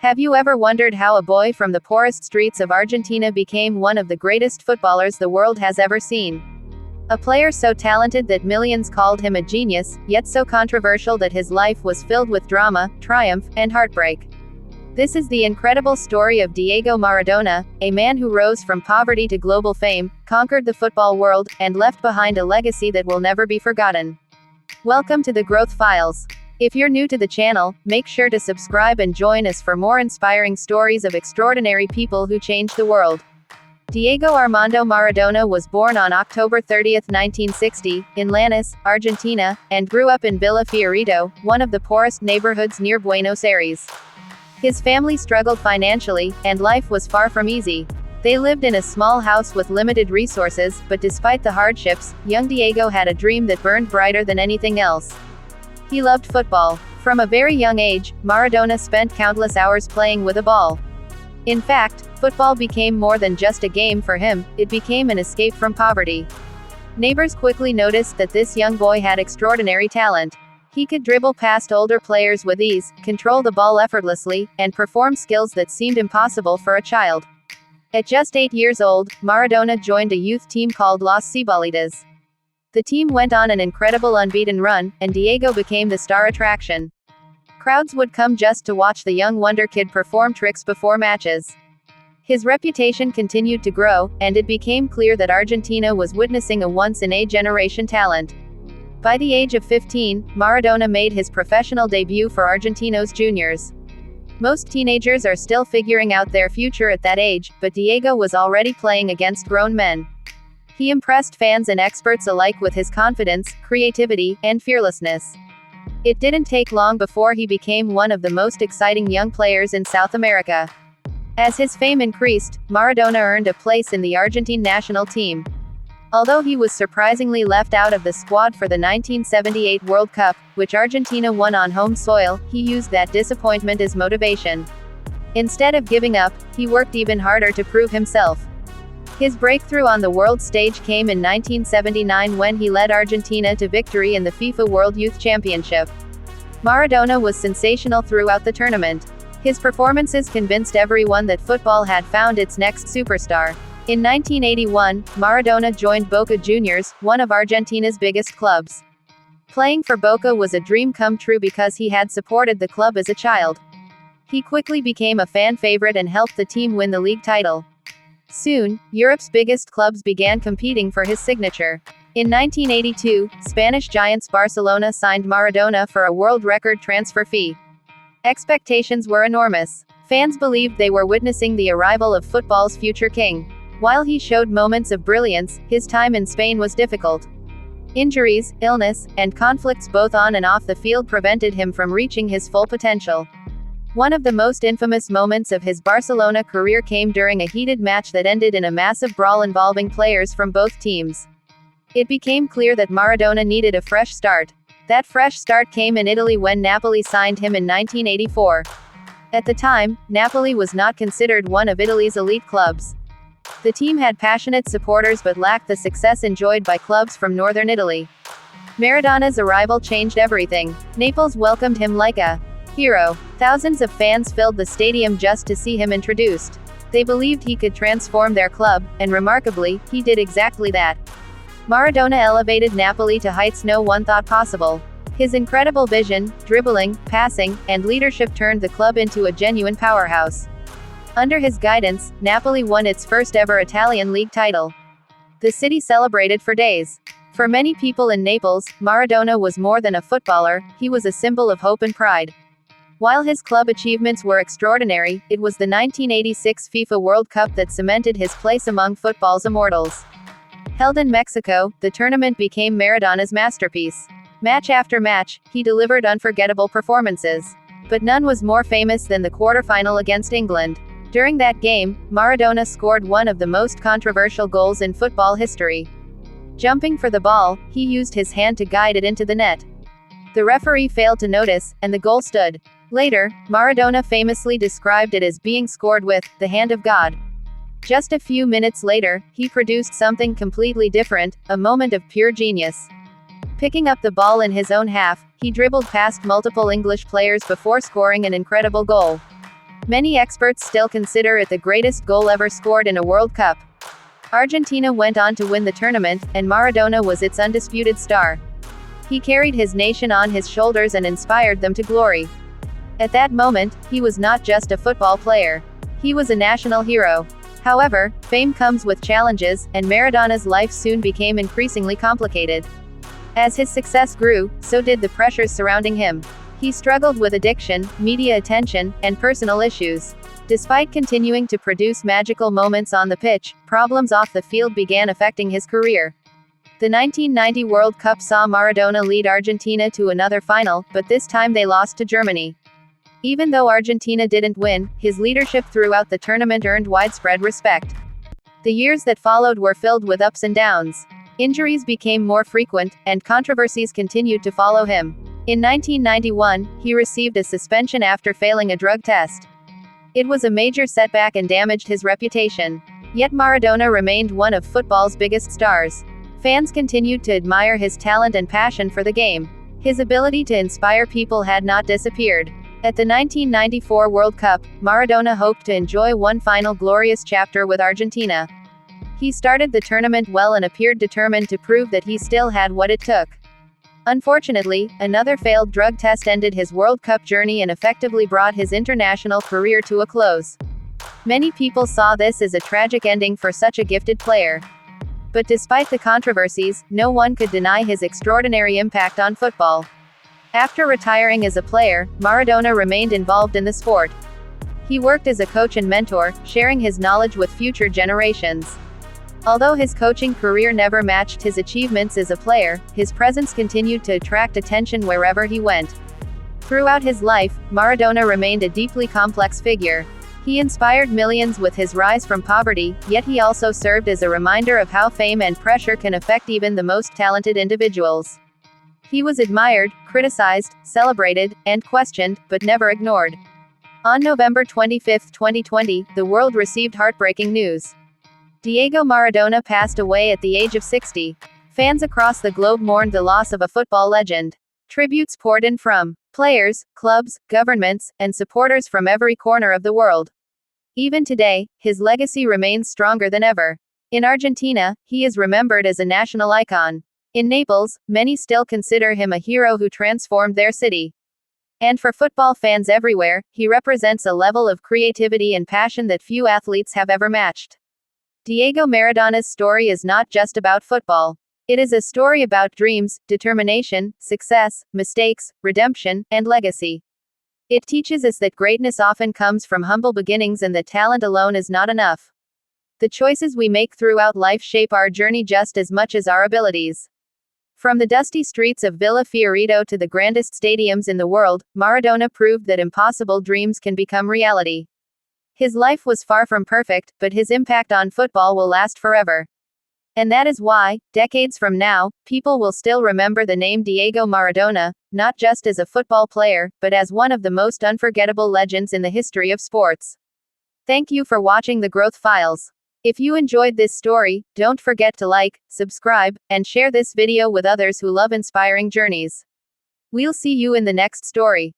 Have you ever wondered how a boy from the poorest streets of Argentina became one of the greatest footballers the world has ever seen? A player so talented that millions called him a genius, yet so controversial that his life was filled with drama, triumph, and heartbreak. This is the incredible story of Diego Maradona, a man who rose from poverty to global fame, conquered the football world, and left behind a legacy that will never be forgotten. Welcome to the Growth Files. If you're new to the channel, make sure to subscribe and join us for more inspiring stories of extraordinary people who changed the world. Diego Armando Maradona was born on October 30, 1960, in Lanús, Argentina, and grew up in Villa Fiorito, one of the poorest neighborhoods near Buenos Aires. His family struggled financially, and life was far from easy. They lived in a small house with limited resources, but despite the hardships, young Diego had a dream that burned brighter than anything else. He loved football. From a very young age, Maradona spent countless hours playing with a ball. In fact, football became more than just a game for him, it became an escape from poverty. Neighbors quickly noticed that this young boy had extraordinary talent. He could dribble past older players with ease, control the ball effortlessly, and perform skills that seemed impossible for a child. At just 8 years old, Maradona joined a youth team called Los Cebolitas. The team went on an incredible unbeaten run, and Diego became the star attraction. Crowds would come just to watch the young wonder kid perform tricks before matches. His reputation continued to grow, and it became clear that Argentina was witnessing a once-in-a-generation talent. By the age of 15, Maradona made his professional debut for Argentinos Juniors. Most teenagers are still figuring out their future at that age, but Diego was already playing against grown men. He impressed fans and experts alike with his confidence, creativity, and fearlessness. It didn't take long before he became one of the most exciting young players in South America. As his fame increased, Maradona earned a place in the Argentine national team. Although he was surprisingly left out of the squad for the 1978 World Cup, which Argentina won on home soil, he used that disappointment as motivation. Instead of giving up, he worked even harder to prove himself. His breakthrough on the world stage came in 1979 when he led Argentina to victory in the FIFA World Youth Championship. Maradona was sensational throughout the tournament. His performances convinced everyone that football had found its next superstar. In 1981, Maradona joined Boca Juniors, one of Argentina's biggest clubs. Playing for Boca was a dream come true because he had supported the club as a child. He quickly became a fan favorite and helped the team win the league title. Soon, Europe's biggest clubs began competing for his signature. In 1982, Spanish giants Barcelona signed Maradona for a world record transfer fee. Expectations were enormous. Fans believed they were witnessing the arrival of football's future king. While he showed moments of brilliance, his time in Spain was difficult. Injuries, illness, and conflicts both on and off the field prevented him from reaching his full potential. One of the most infamous moments of his Barcelona career came during a heated match that ended in a massive brawl involving players from both teams. It became clear that Maradona needed a fresh start. That fresh start came in Italy when Napoli signed him in 1984. At the time, Napoli was not considered one of Italy's elite clubs. The team had passionate supporters but lacked the success enjoyed by clubs from northern Italy. Maradona's arrival changed everything. Naples welcomed him like a hero. Thousands of fans filled the stadium just to see him introduced. They believed he could transform their club, and remarkably, he did exactly that. Maradona elevated Napoli to heights no one thought possible. His incredible vision, dribbling, passing, and leadership turned the club into a genuine powerhouse. Under his guidance, Napoli won its first ever Italian league title. The city celebrated for days. For many people in Naples, Maradona was more than a footballer, he was a symbol of hope and pride. While his club achievements were extraordinary, it was the 1986 FIFA World Cup that cemented his place among football's immortals. Held in Mexico, the tournament became Maradona's masterpiece. Match after match, he delivered unforgettable performances. But none was more famous than the quarterfinal against England. During that game, Maradona scored one of the most controversial goals in football history. Jumping for the ball, he used his hand to guide it into the net. The referee failed to notice, and the goal stood. Later, Maradona famously described it as being scored with the hand of God. Just a few minutes later, he produced something completely different, a moment of pure genius. Picking up the ball in his own half, he dribbled past multiple English players before scoring an incredible goal. Many experts still consider it the greatest goal ever scored in a World Cup. Argentina went on to win the tournament, and Maradona was its undisputed star. He carried his nation on his shoulders and inspired them to glory. At that moment, he was not just a football player. He was a national hero. However, fame comes with challenges, and Maradona's life soon became increasingly complicated. As his success grew, so did the pressures surrounding him. He struggled with addiction, media attention, and personal issues. Despite continuing to produce magical moments on the pitch, problems off the field began affecting his career. The 1990 World Cup saw Maradona lead Argentina to another final, but this time they lost to Germany. Even though Argentina didn't win, his leadership throughout the tournament earned widespread respect. The years that followed were filled with ups and downs. Injuries became more frequent, and controversies continued to follow him. In 1991, he received a suspension after failing a drug test. It was a major setback and damaged his reputation. Yet Maradona remained one of football's biggest stars. Fans continued to admire his talent and passion for the game. His ability to inspire people had not disappeared. At the 1994 World Cup, Maradona hoped to enjoy one final glorious chapter with Argentina. He started the tournament well and appeared determined to prove that he still had what it took. Unfortunately, another failed drug test ended his World Cup journey and effectively brought his international career to a close. Many people saw this as a tragic ending for such a gifted player. But despite the controversies, no one could deny his extraordinary impact on football. After retiring as a player, Maradona remained involved in the sport. He worked as a coach and mentor, sharing his knowledge with future generations. Although his coaching career never matched his achievements as a player, his presence continued to attract attention wherever he went. Throughout his life, Maradona remained a deeply complex figure. He inspired millions with his rise from poverty, yet he also served as a reminder of how fame and pressure can affect even the most talented individuals. He was admired, criticized, celebrated, and questioned, but never ignored. On November 25, 2020, the world received heartbreaking news. Diego Maradona passed away at the age of 60. Fans across the globe mourned the loss of a football legend. Tributes poured in from players, clubs, governments, and supporters from every corner of the world. Even today, his legacy remains stronger than ever. In Argentina, he is remembered as a national icon. In Naples, many still consider him a hero who transformed their city. And for football fans everywhere, he represents a level of creativity and passion that few athletes have ever matched. Diego Maradona's story is not just about football. It is a story about dreams, determination, success, mistakes, redemption, and legacy. It teaches us that greatness often comes from humble beginnings and that talent alone is not enough. The choices we make throughout life shape our journey just as much as our abilities. From the dusty streets of Villa Fiorito to the grandest stadiums in the world, Maradona proved that impossible dreams can become reality. His life was far from perfect, but his impact on football will last forever. And that is why, decades from now, people will still remember the name Diego Maradona, not just as a football player, but as one of the most unforgettable legends in the history of sports. Thank you for watching the Growth Files. If you enjoyed this story, don't forget to like, subscribe, and share this video with others who love inspiring journeys. We'll see you in the next story.